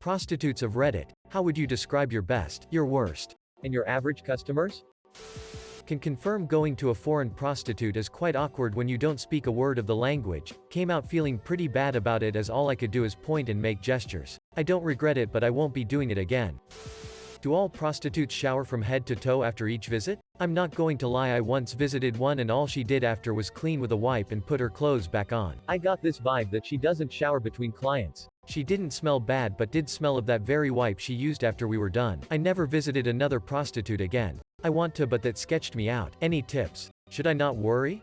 Prostitutes of Reddit, how would you describe your best, your worst, and your average customers? Can confirm going to a foreign prostitute is quite awkward when you don't speak a word of the language. Came out feeling pretty bad about it as all I could do is point and make gestures. I don't regret it, but I won't be doing it again. Do all prostitutes shower from head to toe after each visit? I'm not going to lie, I once visited one and all she did after was clean with a wipe and put her clothes back on. I got this vibe that she doesn't shower between clients. She didn't smell bad but did smell of that very wipe she used after we were done. I never visited another prostitute again. I want to, but that sketched me out. Any tips? Should I not worry?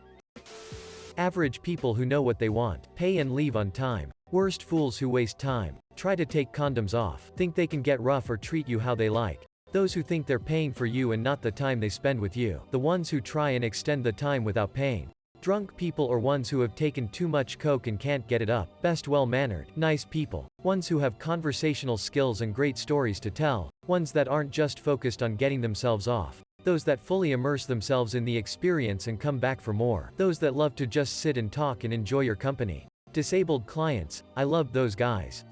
Average people who know what they want. Pay and leave on time. Worst fools who waste time. Try to take condoms off. Think they can get rough or treat you how they like. Those who think they're paying for you and not the time they spend with you. The ones who try and extend the time without paying. Drunk people or ones who have taken too much coke and can't get it up. Best well-mannered, nice people. Ones who have conversational skills and great stories to tell. Ones that aren't just focused on getting themselves off. Those that fully immerse themselves in the experience and come back for more. Those that love to just sit and talk and enjoy your company. Disabled clients, I love those guys.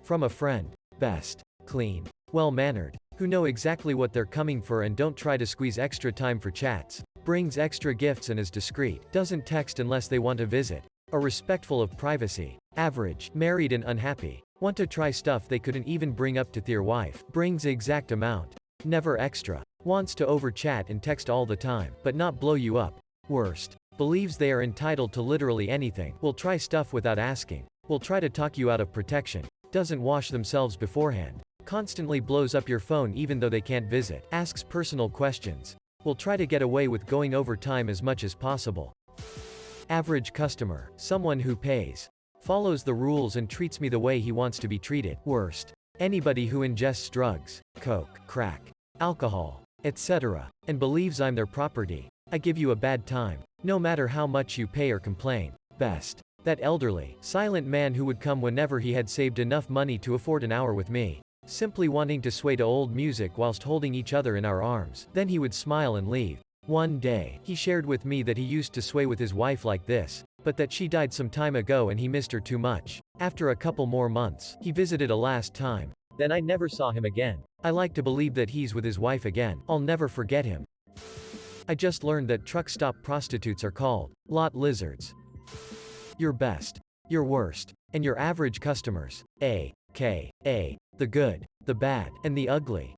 From a friend. Best. Clean. Well-mannered. Who know exactly what they're coming for and don't try to squeeze extra time for chats. Brings extra gifts and is discreet. Doesn't text unless they want a visit. Are respectful of privacy. Average. Married and unhappy. Want to try stuff they couldn't even bring up to their wife. Brings exact amount. Never extra. Wants to over-chat and text all the time, but not blow you up. Worst. Believes they are entitled to literally anything. Will try stuff without asking. Will try to talk you out of protection. Doesn't wash themselves beforehand. Constantly blows up your phone even though they can't visit. Asks personal questions. Will try to get away with going over time as much as possible. Average customer. Someone who pays. Follows the rules and treats me the way he wants to be treated. Worst. Anybody who ingests drugs, coke, crack, alcohol, etc., and believes I'm their property. I give you a bad time. No matter how much you pay or complain. Best. That elderly, silent man who would come whenever he had saved enough money to afford an hour with me. Simply wanting to sway to old music whilst holding each other in our arms. Then he would smile and leave. One day, he shared with me that he used to sway with his wife like this, but that she died some time ago and he missed her too much. After a couple more months, he visited a last time. Then I never saw him again. I like to believe that he's with his wife again. I'll never forget him. I just learned that truck stop prostitutes are called lot lizards. Your best, your worst, and your average customers. A.K.A. the good, the bad, and the ugly.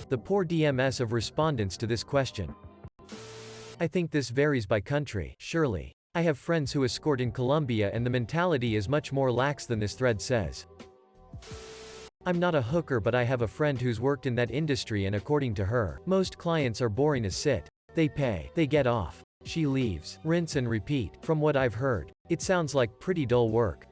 The poor DMS of respondents to this question. I think this varies by country, surely. I have friends who escort in Colombia and the mentality is much more lax than this thread says. I'm not a hooker, but I have a friend who's worked in that industry and according to her, most clients are boring as sit. They pay, they get off. She leaves, rinse and repeat. From what I've heard, it sounds like pretty dull work.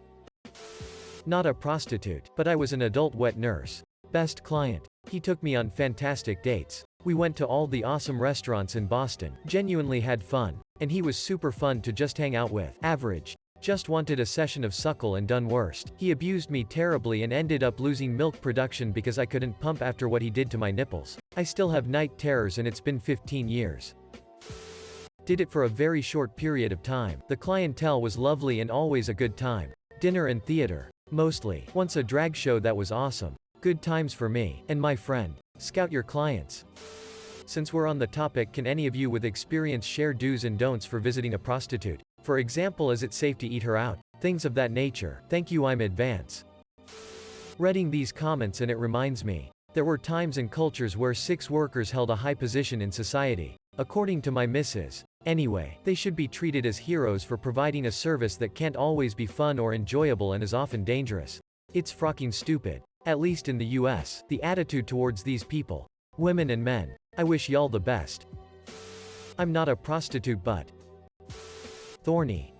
Not a prostitute, but I was an adult wet nurse. Best client. He took me on fantastic dates. We went to all the awesome restaurants in Boston, genuinely had fun, and he was super fun to just hang out with. Average. Just wanted a session of suckle and done worst. He abused me terribly and ended up losing milk production because I couldn't pump after what he did to my nipples. I still have night terrors and it's been 15 years. Did it for a very short period of time. The clientele was lovely and always a good time. Dinner and theater. Mostly. Once a drag show that was awesome. Good times for me and my friend. Scout your clients. Since we're on the topic, can any of you with experience share do's and don'ts for visiting a prostitute? For example, is it safe to eat her out? Things of that nature. Thank you, I'm advance. Reading these comments and it reminds me. There were times and cultures where sex workers held a high position in society. According to my missus. Anyway, they should be treated as heroes for providing a service that can't always be fun or enjoyable and is often dangerous. It's frocking stupid. At least in the US, the attitude towards these people. Women and men. I wish y'all the best. I'm not a prostitute but thorny.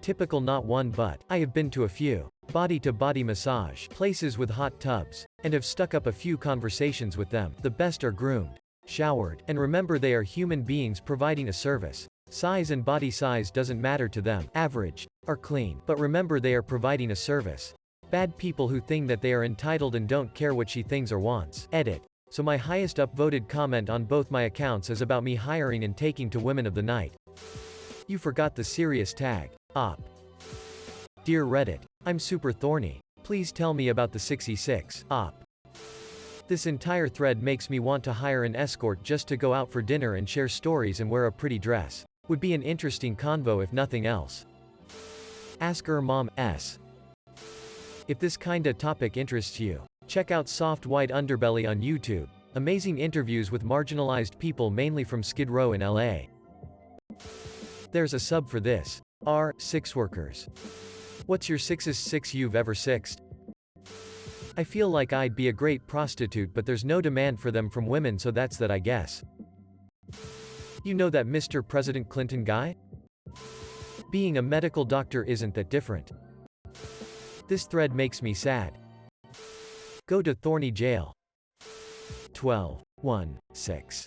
Typical not one but. I have been to a few body-to-body massage places with hot tubs, and have stuck up a few conversations with them. The best are groomed, showered, and remember they are human beings providing a service. Size and body size doesn't matter to them. Average, are clean, but remember they are providing a service. Bad people who think that they are entitled and don't care what she thinks or wants. Edit. So my highest upvoted comment on both my accounts is about me hiring and taking to women of the night. You forgot the serious tag. Op. Dear Reddit. I'm super thorny. Please tell me about the 66 op. This entire thread makes me want to hire an escort just to go out for dinner and share stories and wear a pretty dress. Would be an interesting convo if nothing else. Ask her mom, s. If this kinda topic interests you, check out Soft White Underbelly on YouTube. Amazing interviews with marginalized people mainly from Skid Row in LA. There's a sub for this. R6 workers. What's your sixest six you've ever sixed? I feel like I'd be a great prostitute but there's no demand for them from women so that's that I guess. You know that Mr. President Clinton guy? Being a medical doctor isn't that different. This thread makes me sad. Go to Thorny Jail. 12.1.6.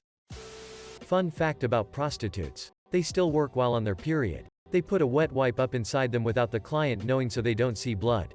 Fun fact about prostitutes. They still work while on their period. They put a wet wipe up inside them without the client knowing so they don't see blood.